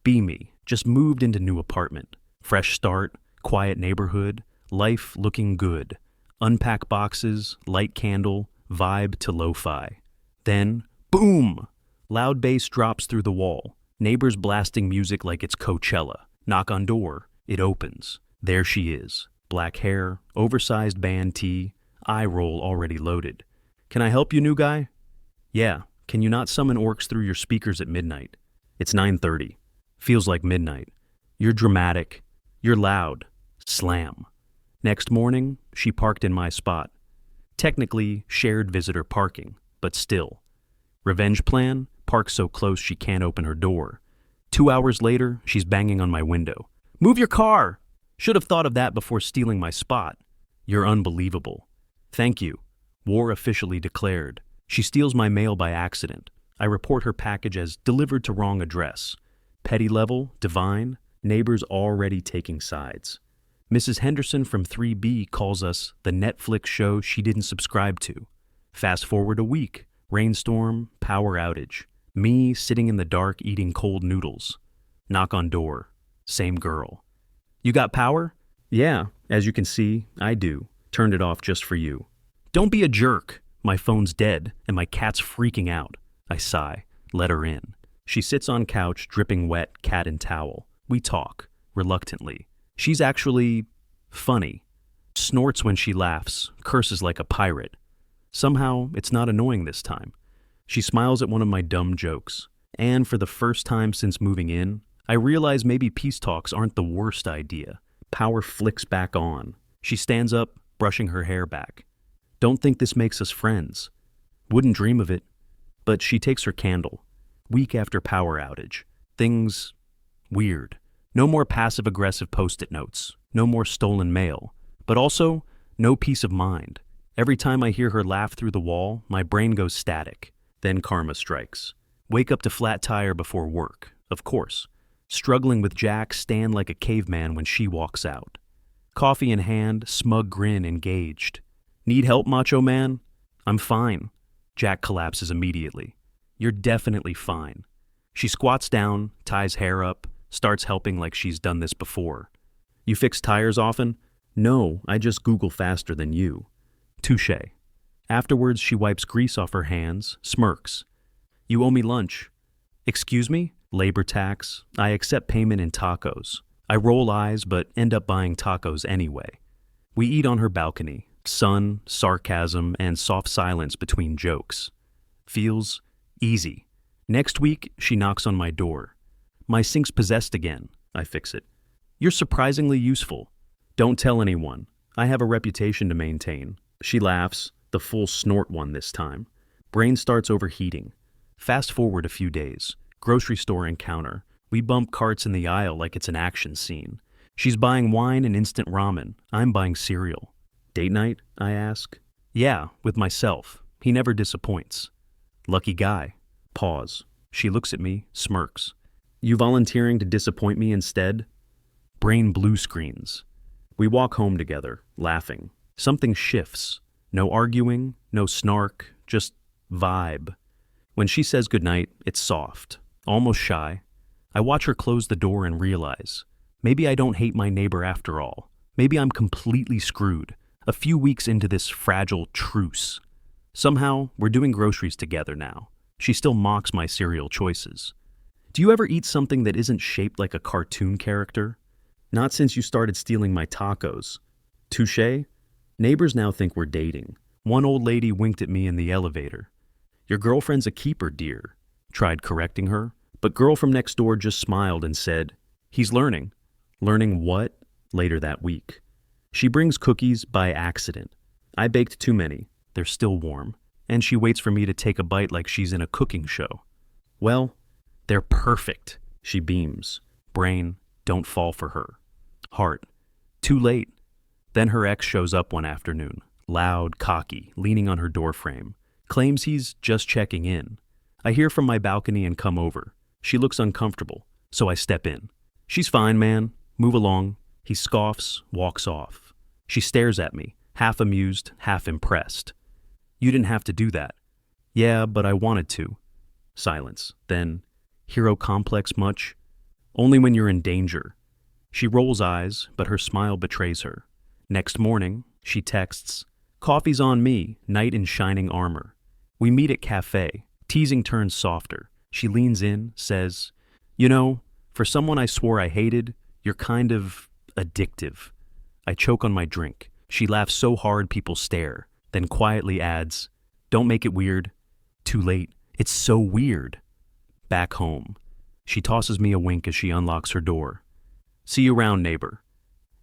Be me, just moved into new apartment. Fresh start, quiet neighborhood, life looking good. Unpack boxes, light candle, vibe to lo-fi. Then, boom! Loud bass drops through the wall. Neighbors blasting music like it's Coachella. Knock on door. It opens. There she is. Black hair, oversized band tee, eye roll already loaded. Can I help you, new guy? Yeah. Can you not summon orcs through your speakers at midnight? It's 9:30. Feels like midnight. You're dramatic. You're loud. Slam. Next morning, she parked in my spot. Technically, shared visitor parking, but still. Revenge plan? Park so close she can't open her door. 2 hours later, she's banging on my window. Move your car! Should have thought of that before stealing my spot. You're unbelievable. Thank you. War officially declared. She steals my mail by accident. I report her package as delivered to wrong address. Petty level, divine, neighbors already taking sides. Mrs. Henderson from 3B calls us the Netflix show she didn't subscribe to. Fast forward a week. Rainstorm, power outage. Me sitting in the dark eating cold noodles. Knock on door. Same girl. You got power? Yeah, as you can see, I do. Turned it off just for you. Don't be a jerk. My phone's dead and my cat's freaking out. I sigh. Let her in. She sits on couch, dripping wet, cat and towel. We talk, reluctantly. She's actually funny. Snorts when she laughs, curses like a pirate. Somehow, it's not annoying this time. She smiles at one of my dumb jokes. And for the first time since moving in, I realize maybe peace talks aren't the worst idea. Power flicks back on. She stands up, brushing her hair back. Don't think this makes us friends. Wouldn't dream of it. But she takes her candle. Week after power outage. Things weird. No more passive-aggressive post-it notes. No more stolen mail. But also, no peace of mind. Every time I hear her laugh through the wall, my brain goes static. Then karma strikes. Wake up to flat tire before work, of course. Struggling with Jack, stand like a caveman when she walks out. Coffee in hand, smug grin engaged. Need help, macho man? I'm fine. Jack collapses immediately. You're definitely fine. She squats down, ties hair up, starts helping like she's done this before. You fix tires often? No, I just Google faster than you. Touché. Afterwards, she wipes grease off her hands, smirks. You owe me lunch. Excuse me? Labor tax. I accept payment in tacos. I roll eyes, but end up buying tacos anyway. We eat on her balcony. Sun, sarcasm, and soft silence between jokes. Feels easy. Next week, she knocks on my door. My sink's possessed again. I fix it. You're surprisingly useful. Don't tell anyone. I have a reputation to maintain. She laughs, the full snort one this time. Brain starts overheating. Fast forward a few days. Grocery store encounter. We bump carts in the aisle like it's an action scene. She's buying wine and instant ramen. I'm buying cereal. Date night? I ask. Yeah, with myself. He never disappoints. Lucky guy. Pause. She looks at me, smirks. You volunteering to disappoint me instead? Brain blue screens. We walk home together, laughing. Something shifts. No arguing, no snark, just vibe. When she says goodnight, it's soft, almost shy. I watch her close the door and realize, maybe I don't hate my neighbor after all. Maybe I'm completely screwed, a few weeks into this fragile truce. Somehow, we're doing groceries together now. She still mocks my cereal choices. Do you ever eat something that isn't shaped like a cartoon character? Not since you started stealing my tacos. Touché? Neighbors now think we're dating. One old lady winked at me in the elevator. Your girlfriend's a keeper, dear. Tried correcting her, but girl from next door just smiled and said, he's learning. Learning what? Later that week. She brings cookies by accident. I baked too many. They're still warm. And she waits for me to take a bite like she's in a cooking show. Well, they're perfect. She beams. Brain, don't fall for her. Heart, too late. Then her ex shows up one afternoon, loud, cocky, leaning on her doorframe. Claims he's just checking in. I hear from my balcony and come over. She looks uncomfortable, so I step in. She's fine, man. Move along. He scoffs, walks off. She stares at me, half amused, half impressed. You didn't have to do that. Yeah, but I wanted to. Silence. Then, hero complex much? Only when you're in danger. She rolls eyes, but her smile betrays her. Next morning, she texts, "Coffee's on me, knight in shining armor." We meet at cafe. Teasing turns softer. She leans in, says, "You know, for someone I swore I hated, you're kind of addictive." I choke on my drink. She laughs so hard people stare, then quietly adds, "Don't make it weird." Too late. It's so weird. Back home. She tosses me a wink as she unlocks her door. "See you around, neighbor."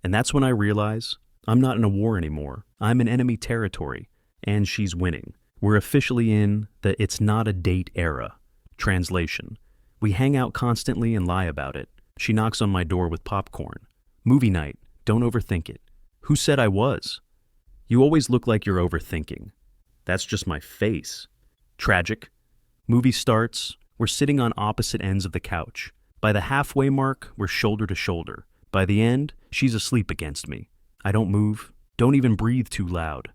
And that's when I realize I'm not in a war anymore. I'm in enemy territory, and she's winning. We're officially in the "it's not a date" era. Translation. We hang out constantly and lie about it. She knocks on my door with popcorn. "Movie night. Don't overthink it." Who said I was? "You always look like you're overthinking." That's just my face. Tragic. Movie starts. We're sitting on opposite ends of the couch. By the halfway mark, we're shoulder to shoulder. By the end, she's asleep against me. I don't move, don't even breathe too loud.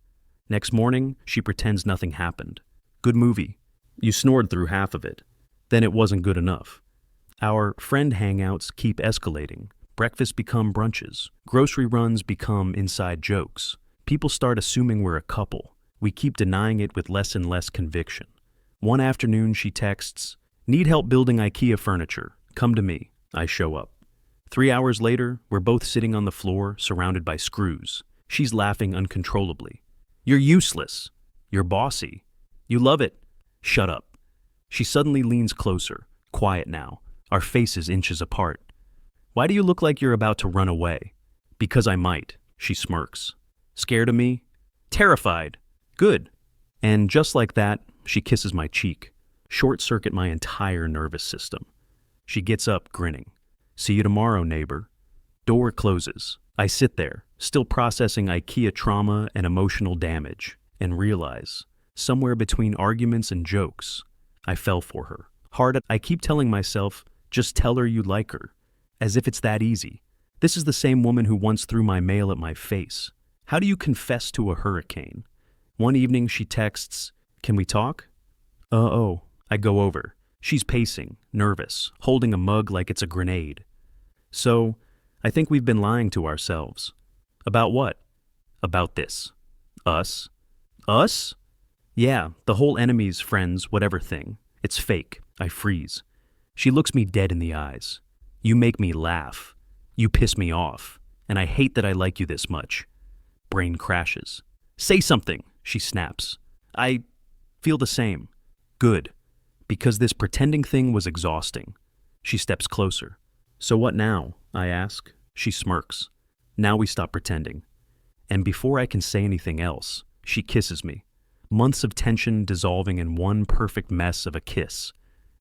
Next morning, she pretends nothing happened. "Good movie. You snored through half of it." Then it wasn't good enough. Our friend hangouts keep escalating. Breakfasts become brunches. Grocery runs become inside jokes. People start assuming we're a couple. We keep denying it with less and less conviction. One afternoon, she texts, "Need help building IKEA furniture. Come to me." I show up. 3 hours later, we're both sitting on the floor, surrounded by screws. She's laughing uncontrollably. "You're useless. You're bossy. You love it." Shut up. She suddenly leans closer, quiet now, our faces inches apart. "Why do you look like you're about to run away?" "Because I might," she smirks. "Scared of me?" "Terrified." "Good." And just like that, she kisses my cheek. Short-circuit my entire nervous system. She gets up, grinning. "See you tomorrow, neighbor." Door closes. I sit there, still processing IKEA trauma and emotional damage, and realize, somewhere between arguments and jokes, I fell for her. I keep telling myself, just tell her you like her. As if it's that easy. This is the same woman who once threw my mail at my face. How do you confess to a hurricane? One evening she texts, "Can we talk?" Oh. I go over. She's pacing, nervous, holding a mug like it's a grenade. "So, I think we've been lying to ourselves." "About what?" "About this." "Us?" "Us?" "Yeah, the whole enemies, friends, whatever thing. It's fake." I freeze. She looks me dead in the eyes. "You make me laugh. You piss me off. And I hate that I like you this much." Brain crashes. "Say something," she snaps. "I feel the same." "Good. Because this pretending thing was exhausting." She steps closer. "So what now?" I ask. She smirks. "Now we stop pretending." And before I can say anything else, she kisses me. Months of tension dissolving in one perfect mess of a kiss.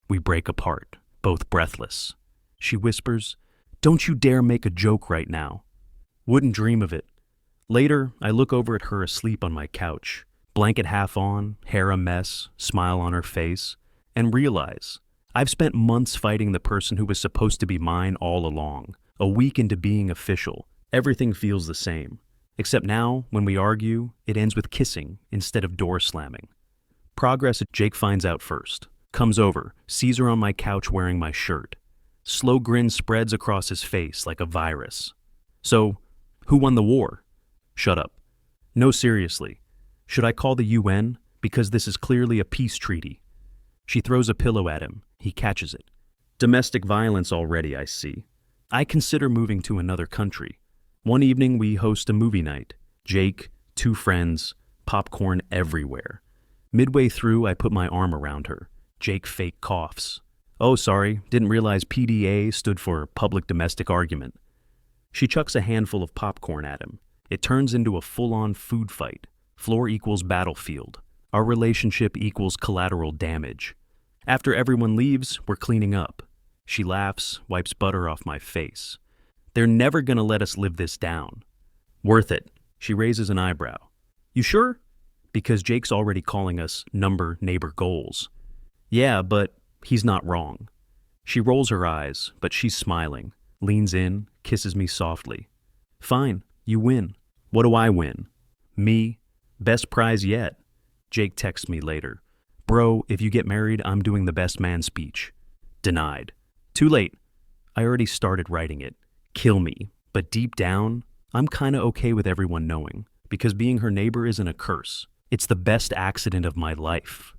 We break apart, both breathless. She whispers, "Don't you dare make a joke right now." Wouldn't dream of it. Later, I look over at her asleep on my couch, blanket half on, hair a mess, smile on her face, and realize I've spent months fighting the person who was supposed to be mine all along. A week into being official, everything feels the same. Except now, when we argue, it ends with kissing instead of door slamming. Progress. Jake finds out first. Comes over, sees her on my couch wearing my shirt. Slow grin spreads across his face like a virus. "So, who won the war?" "Shut up." "No, seriously. Should I call the UN? Because this is clearly a peace treaty." She throws a pillow at him. He catches it. "Domestic violence already, I see." I consider moving to another country. One evening we host a movie night. Jake, 2 friends, popcorn everywhere. Midway through, I put my arm around her. Jake fake coughs. "Oh, sorry, didn't realize PDA stood for public domestic argument." She chucks a handful of popcorn at him. It turns into a full-on food fight. Floor equals battlefield. Our relationship equals collateral damage. After everyone leaves, we're cleaning up. She laughs, wipes butter off my face. "They're never gonna let us live this down." "Worth it." She raises an eyebrow. "You sure?" Because Jake's already calling us neighbor goals. "Yeah, but he's not wrong." She rolls her eyes, but she's smiling, leans in, kisses me softly. "Fine, you win." "What do I win?" "Me. Best prize yet." Jake texts me later. "Bro, if you get married, I'm doing the best man speech." Denied. Too late. I already started writing it. Kill me. But deep down, I'm kinda okay with everyone knowing, because being her neighbor isn't a curse. It's the best accident of my life.